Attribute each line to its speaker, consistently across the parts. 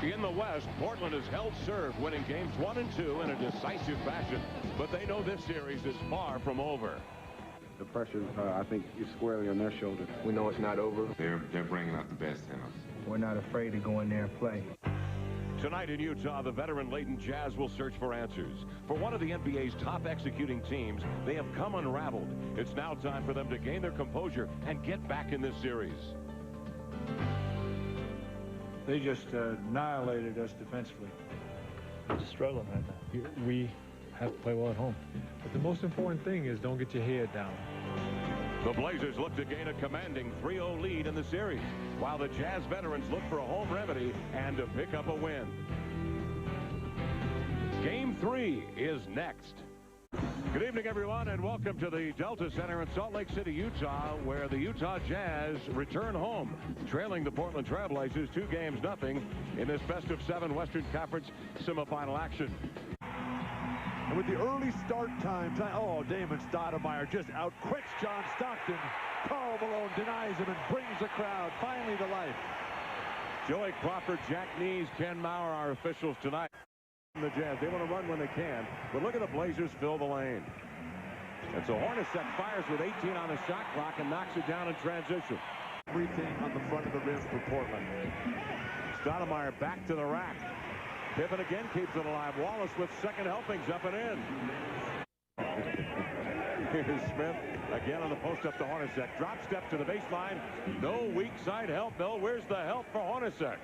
Speaker 1: In the West, Portland has held serve, winning games 1 and 2 in a decisive fashion. But they know this series is far from over.
Speaker 2: The pressure, I think, is squarely on their shoulders.
Speaker 3: We know it's not over.
Speaker 4: They're bringing out the best in us.
Speaker 3: We're not afraid to go in there and play.
Speaker 1: Tonight in Utah, the veteran-laden Jazz will search for answers. For one of the NBA's top executing teams, they have come unraveled. It's now time for them to gain their composure and get back in this series.
Speaker 5: They just annihilated us defensively.
Speaker 6: We're just struggling right now. We have to play well at home. But the most important thing is don't get your head down.
Speaker 1: The Blazers look to gain a commanding 3-0 lead in the series, while the Jazz veterans look for a home remedy and to pick up a win. Game 3 is next. Good evening, everyone, and welcome to the Delta Center in Salt Lake City, Utah, where the Utah Jazz return home, trailing the Portland Trailblazers 2-0 in this best-of-7 Western Conference semifinal action.
Speaker 7: And with the early start time, Damon Stoudemire just outquicks John Stockton. Karl Malone denies him and brings the crowd finally to life.
Speaker 1: Joey Crawford, Jack Nees, Ken Maurer, our officials tonight. The Jazz, they want to run when they can, but look at the Blazers fill the lane. And so Hornacek fires with 18 on the shot clock and knocks it down in transition.
Speaker 7: Everything on the front of the rim for Portland.
Speaker 1: Stoudemire back to the rack. Pippen again keeps it alive. Wallace with second helpings up and in. Here's Smith again on the post up to Hornacek. Drop step to the baseline. No weak side help. Bill, where's the help for Hornacek?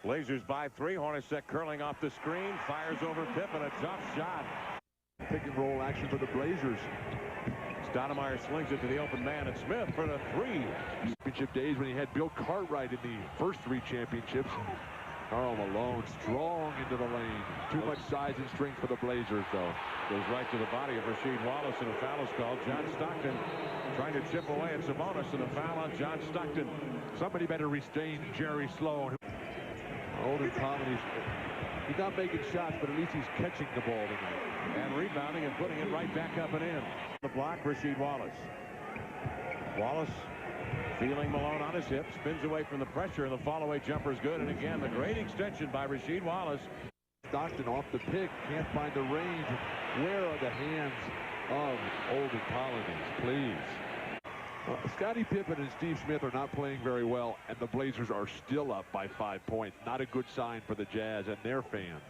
Speaker 1: Blazers by 3. Hornacek curling off the screen. Fires over Pippen. A tough shot.
Speaker 7: Pick and roll action for the Blazers.
Speaker 1: Stoudemire slings it to the open man, and Smith for the 3.
Speaker 7: Championship days when he had Bill Cartwright in the first 3 championships. Karl Malone strong into the lane. Too much size and strength for the Blazers, though.
Speaker 1: Goes right to the body of Rasheed Wallace, and a foul is called. John Stockton trying to chip away at Sabonis, and a foul on John Stockton.
Speaker 7: Somebody better restrain Jerry Sloan. Olden Pollard, he's not making shots, but at least he's catching the ball tonight.
Speaker 1: And rebounding and putting it right back up and in. The block, Rasheed Wallace. Wallace feeling Malone on his hip, spins away from the pressure, and the fall-away jumper is good. And again, the great extension by Rasheed Wallace.
Speaker 7: Stockton off the pick, can't find the range. Where are the hands of Olden Pollard? Please. Scottie Pippen and Steve Smith are not playing very well, and the Blazers are still up by 5 points. Not a good sign for the Jazz and their fans.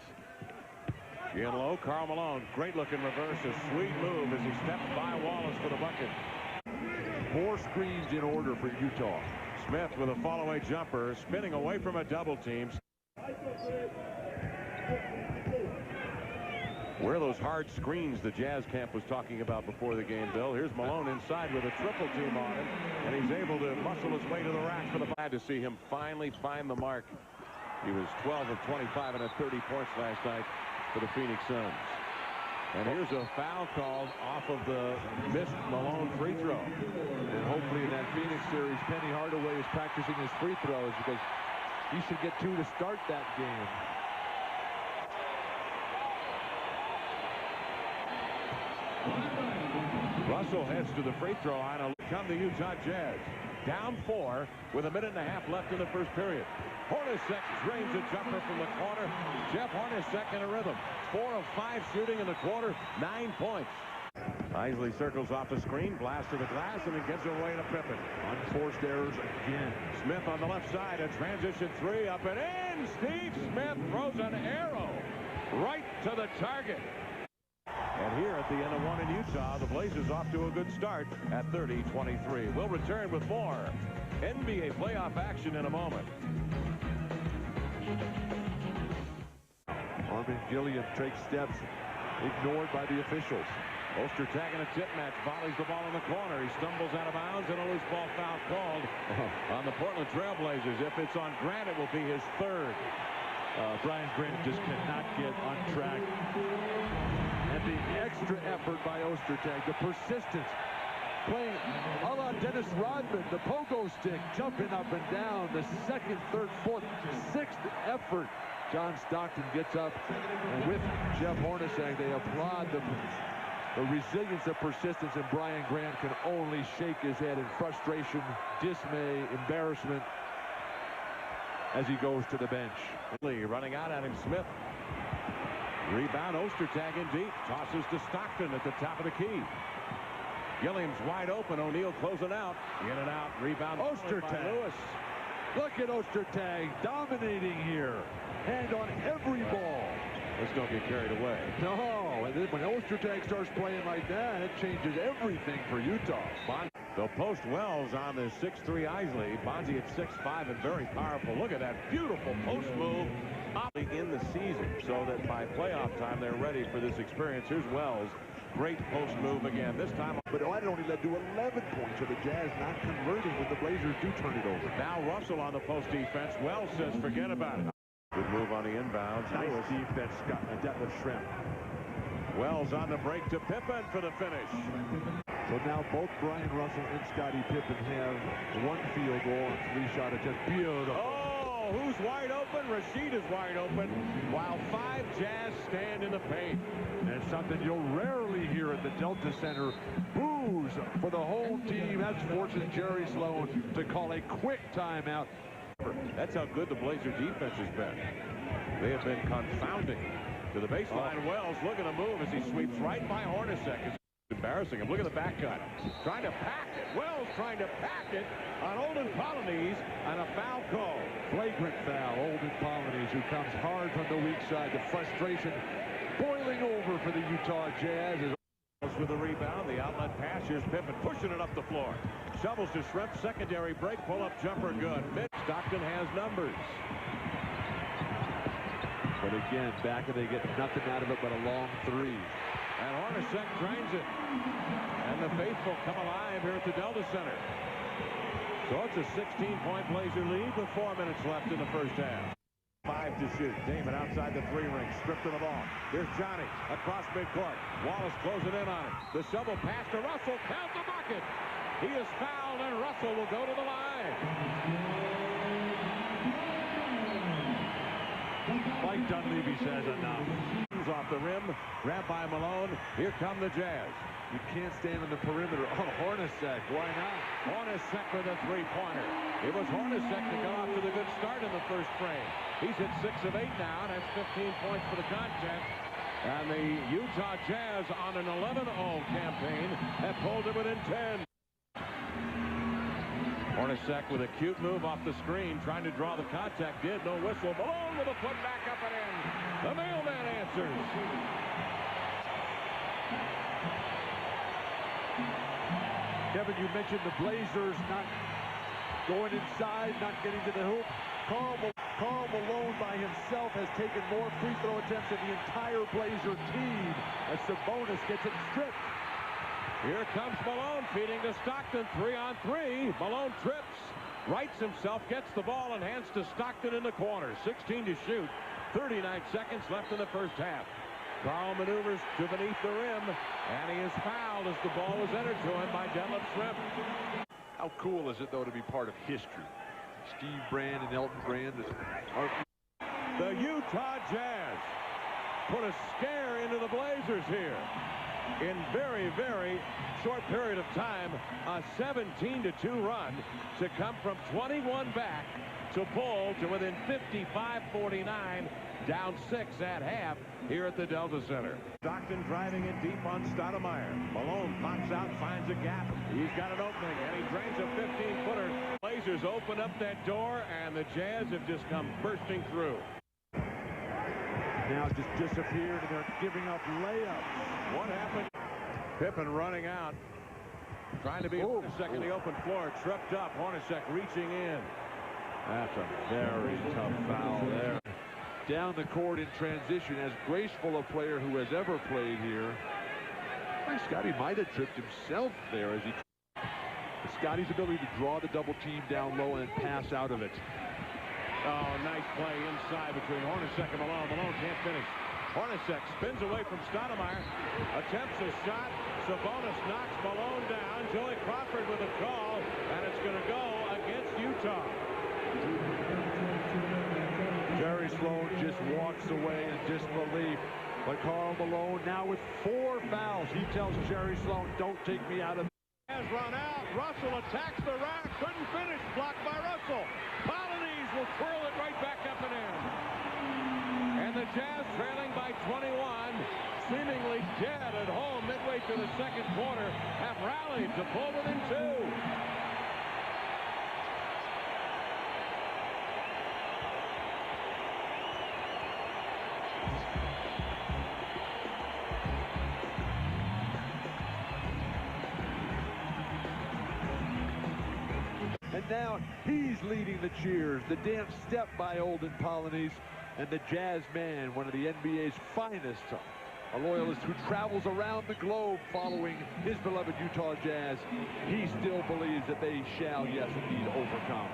Speaker 1: In low, Karl Malone, great-looking reverse, a sweet move as he steps by Wallace for the bucket.
Speaker 7: More screens in order for Utah.
Speaker 1: Smith with a fall-away jumper, spinning away from a double team. Where are those hard screens the Jazz camp was talking about before the game, Bill? Here's Malone inside with a triple team on him, and he's able to muscle his way to the rack for the glad to see him finally find the mark. He was 12 of 25 and had 30 points last night for the Phoenix Suns. And here's a foul called off of the missed Malone free throw.
Speaker 7: And hopefully in that Phoenix series, Penny Hardaway is practicing his free throws because he should get 2 to start that game.
Speaker 1: Russell heads to the free throw line. And come the Utah Jazz. Down 4 with a minute and a half left in the first period. Hornacek drains a jumper from the corner. Jeff Hornacek in a rhythm. 4 of 5 shooting in the quarter. 9 points. Isley circles off the screen, blast to the glass, and it gets away to Pippen.
Speaker 7: Unforced errors again.
Speaker 1: Smith on the left side, a transition 3 up and in. Steve Smith throws an arrow right to the target. And here at the end of 1 in Utah, the Blazers off to a good start at 30-23. We'll return with more NBA playoff action in a moment.
Speaker 7: Armin Gilliam takes steps, ignored by the officials.
Speaker 1: Oster tagging a tip match, volleys the ball in the corner. He stumbles out of bounds, and a loose ball foul called on the Portland Trailblazers. If it's on Grant, it will be his 3rd.
Speaker 7: Brian Grant just cannot get on track. And the extra effort by Ostertag, the persistence, playing a la Dennis Rodman, the pogo stick, jumping up and down, the 2nd, 3rd, 4th, 6th effort. John Stockton gets up, and with Jeff Hornacek, they applaud the resilience of persistence, and Brian Grant can only shake his head in frustration, dismay, embarrassment. as he goes to the bench.
Speaker 1: Lee running out at him. Smith. Rebound. Ostertag in deep. Tosses to Stockton at the top of the key. Gilliam's wide open. O'Neal closing out. In and out. Rebound.
Speaker 7: Ostertag.
Speaker 1: Lewis.
Speaker 7: Look at Ostertag dominating here. Hand on every ball.
Speaker 1: Let's don't get carried away.
Speaker 7: No, and then when Ostertag starts playing like that, it changes everything for Utah.
Speaker 1: They'll post Wells on the 6'3" Isley. Bonzi at 6'5" and very powerful. Look at that beautiful post move in the season so that by playoff time they're ready for this experience. Here's Wells. Great post move again. This time.
Speaker 7: But it only led to 11 points of the Jazz not converting when the Blazers do turn it over.
Speaker 1: Now Russell on the post defense. Wells says forget about it. Good move on the inbounds.
Speaker 7: Nice defense, Scott. Detlef Schrempf.
Speaker 1: Wells on the break to Pippen for the finish.
Speaker 7: So now both Brian Russell and Scottie Pippen have one field goal on 3-shot attempt. Beautiful.
Speaker 1: Oh, who's wide open? Rashid is wide open, while 5 Jazz stand in the paint.
Speaker 7: And something you'll rarely hear at the Delta Center. Boos for the whole team. That's forces Jerry Sloan to call a quick timeout.
Speaker 1: That's how good the Blazer defense has been. They have been confounding. To the baseline, Wells looking to move as he sweeps right by Hornacek. It's embarrassing him. Look at the back cut. Trying to pack it. Wells trying to pack it on Olden Polynice, and a foul call.
Speaker 7: Flagrant foul. Olden Polynice, who comes hard from the weak side. The frustration boiling over for the Utah Jazz.
Speaker 1: With the rebound, the outlet pass. Here's Pippen pushing it up the floor. Shovels to Schrempf. Secondary break. Pull-up jumper good. Stockton has numbers.
Speaker 7: But again, back and they get nothing out of it but a long three.
Speaker 1: And Hornacek drains it. And the faithful come alive here at the Delta Center. So it's a 16-point Blazer lead with 4 minutes left in the first half. 5 to shoot. Damon outside the 3-ring. Stripped of the ball. Here's Johnny across midcourt. Wallace closing in on him. The shovel pass to Russell. Count the bucket. He is fouled, and Russell will go to the line.
Speaker 7: Mike Dunleavy says enough.
Speaker 1: Off the rim, grabbed by Malone. Here come the Jazz.
Speaker 7: You can't stand on the perimeter. Oh, Hornacek, why not?
Speaker 1: Hornacek with a three-pointer. It was Hornacek to go off to the good start in the first frame. He's hit 6 of 8 now, and that's 15 points for the contest. And the Utah Jazz on an 11-0 campaign have pulled it within 10. Hornacek with a cute move off the screen, trying to draw the contact. Did no whistle. Malone with a put back up and in. The mailman answers.
Speaker 7: Kevin, you mentioned the Blazers not going inside, not getting to the hoop. Karl Malone by himself has taken more free throw attempts than the entire Blazer team as Sabonis gets it stripped.
Speaker 1: Here comes Malone feeding to Stockton. 3-on-3. Malone trips, rights himself, gets the ball, and hands to Stockton in the corner. 16 to shoot. 39 seconds left in the first half. Karl maneuvers to beneath the rim, and he is fouled as the ball was entered to him by Detlef Schrempf.
Speaker 7: How cool is it, though, to be part of history? Steve Brand and Elton Brand.
Speaker 1: The Utah Jazz put a scare into the Blazers here. In very, very short period of time, a 17-2 run to come from 21 back to pull to within 55-49, down 6 at half here at the Delta Center. Stockton driving it deep on Stoudemire. Malone pops out, finds a gap. He's got an opening, and he drains a 15-footer. Blazers open up that door, and the Jazz have just come bursting through.
Speaker 7: Now just disappeared, and they're giving up layups.
Speaker 1: What happened? Pippen running out. Trying to be Hornacek in the open floor. Tripped up. Hornacek reaching in.
Speaker 7: That's a very tough foul there. Down the court in transition, as graceful a player who has ever played here. Scottie might have tripped himself there as he. Scottie's ability to draw the double team down low and pass out of it.
Speaker 1: Oh, nice play inside between Hornacek and Malone. Malone can't finish. Hornacek spins away from Stoudemire. Attempts a shot. Sabonis knocks Malone down. Joey Crawford with a call, and it's going to go against Utah.
Speaker 7: Jerry Sloan just walks away in disbelief. But Karl Malone now with 4 fouls. He tells Jerry Sloan, don't take me out of.
Speaker 1: Has run out. Russell attacks the rack. Couldn't finish. Blocked by Russell. Polynice will twirl it right 21, seemingly dead at home midway through the second quarter, have rallied to pull within 2.
Speaker 7: And now he's leading the cheers. The dance step by Olden Polynice, and the Jazz man, one of the NBA's finest. A loyalist who travels around the globe following his beloved Utah Jazz. He still believes that they shall, yes, indeed, overcome.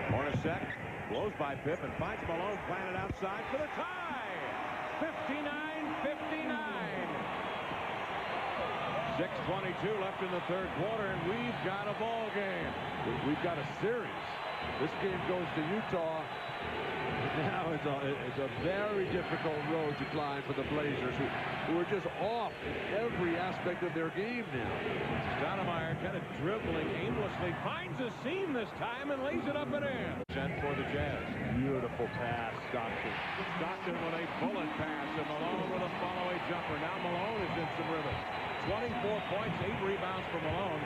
Speaker 1: Hornacek blows by Pip and finds Malone planted outside for the tie. 59-59. 6:22 left in the third quarter, and we've got a ball game.
Speaker 7: We've got a series. This game goes to Utah. Now it's a very difficult road to climb for the Blazers, who are just off in every aspect of their game now.
Speaker 1: Stoudemire kind of dribbling aimlessly, finds a seam this time and lays it up and in. Sent for the Jazz.
Speaker 7: Beautiful pass, Stockton.
Speaker 1: Stockton with a bullet pass, and Malone with a follow-away jumper. Now Malone is in some rhythm. 24 points, 8 rebounds for Malone,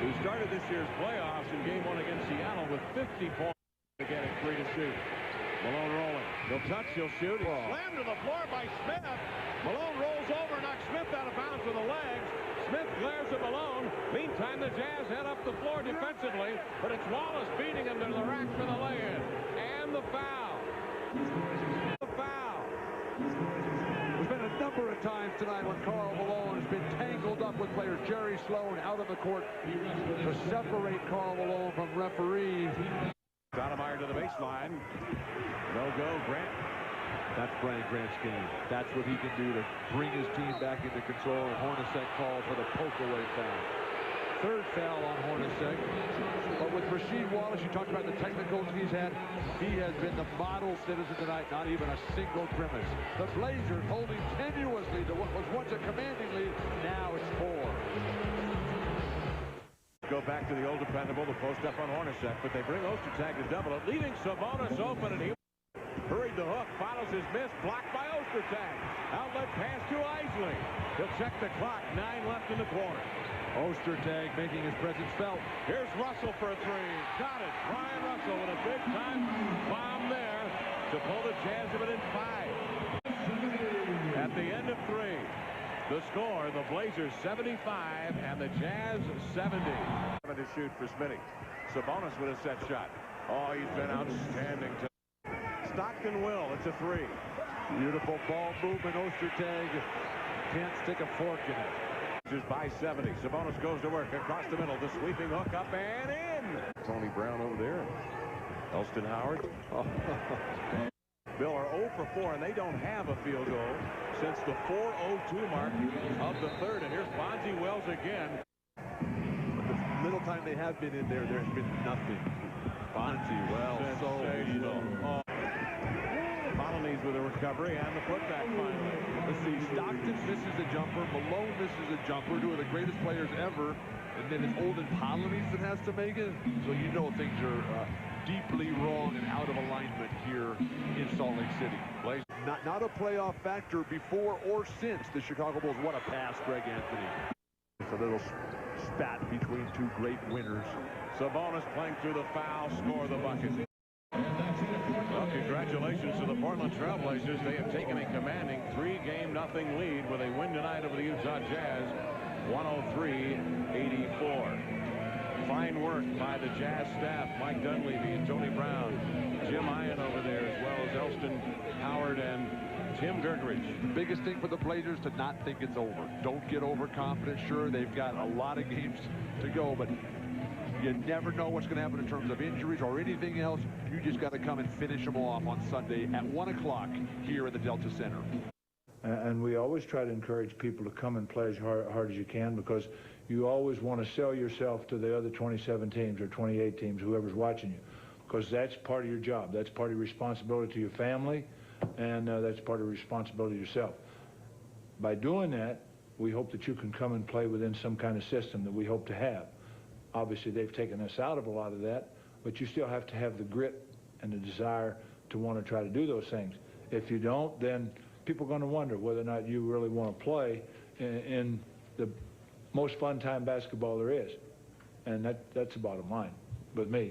Speaker 1: who started this year's playoffs in Game 1 against Seattle with 50 points to get it 3 to shoot. Malone rolling. He'll touch, he'll shoot. Slammed to the floor by Smith. Malone rolls over, knocks Smith out of bounds with the legs. Smith glares at Malone. Meantime, the Jazz head up the floor defensively, but it's Wallace beating him to the rack for the lay-in. And the foul. The foul.
Speaker 7: There's been a number of times tonight when Karl Malone has been tangled up with players. Jerry Sloan out of the court to separate Karl Malone from referee.
Speaker 1: Stoudemire to the baseline. No go, Grant.
Speaker 7: That's Brian Grant's game. That's what he can do to bring his team back into control. And Hornacek calls for the poke-away foul. Third foul on Hornacek. But with Rasheed Wallace, you talked about the technicals he's had. He has been the model citizen tonight, not even a single grimace. The Blazers holding tenuously to what was once a commanding lead. Now it's 4.
Speaker 1: Go back to the old dependable, the post up on Hornacek, but they bring Ostertag to double it, leaving Sabonis open, and he hurried the hook, follows his miss, blocked by Ostertag. Outlet pass to Isley. He'll check the clock, 9 left in the quarter.
Speaker 7: Ostertag making his presence felt.
Speaker 1: Here's Russell for a 3. Got it. Brian Russell with a big-time bomb there to pull the Jazz within 5. At the end of 3. The score, the Blazers 75 and the Jazz 70. To shoot for Smitty. Sabonis with a set shot. Oh, he's been outstanding. Stockton will. It's a 3.
Speaker 7: Beautiful ball movement. Ostertag can't stick a fork in it.
Speaker 1: Just by 70. Sabonis goes to work across the middle. The sweeping hook up and in. Tony Brown over there. Elston Howard. Bill are 0 for 4, and they don't have a field goal since the 4:02 mark of the third. And here's Bonzi Wells again.
Speaker 7: But the little time they have been in there, there's been nothing. Bonzi Wells,
Speaker 1: sensational. Polynice with a recovery and the putback finally.
Speaker 7: Let's see, Stockton misses a jumper, Malone misses a jumper, 2 of the greatest players ever, and then it's Olden Polynice that has to make it. So you know things are deeply wrong and out of alignment here in Salt Lake City. Not a playoff factor before or since the Chicago Bulls. What a pass, Greg Anthony. It's a little spat between 2 great winners.
Speaker 1: Sabonis playing through the foul, score the bucket. Well, congratulations to the Portland Trailblazers. They have taken a commanding 3-0 lead with a win tonight over the Utah Jazz, 103-84. Fine work by the Jazz staff, Mike Dunleavy and Tony Brown, Jim Ian over there, as well as Elston Howard and Tim Gergerich.
Speaker 7: The biggest thing for the Blazers to not think it's over. Don't get overconfident. Sure, they've got a lot of games to go, but you never know what's going to happen in terms of injuries or anything else. You just got to come and finish them off on Sunday at 1 o'clock here in the Delta Center.
Speaker 5: And we always try to encourage people to come and play as hard as you can, because you always want to sell yourself to the other 27 teams or 28 teams, whoever's watching you, because that's part of your job. That's part of your responsibility to your family, and that's part of your responsibility to yourself. By doing that, we hope that you can come and play within some kind of system that we hope to have. Obviously, they've taken us out of a lot of that, but you still have to have the grit and the desire to want to try to do those things. If you don't, then people are going to wonder whether or not you really want to play in the most fun time basketball there is. And that's the bottom line with me.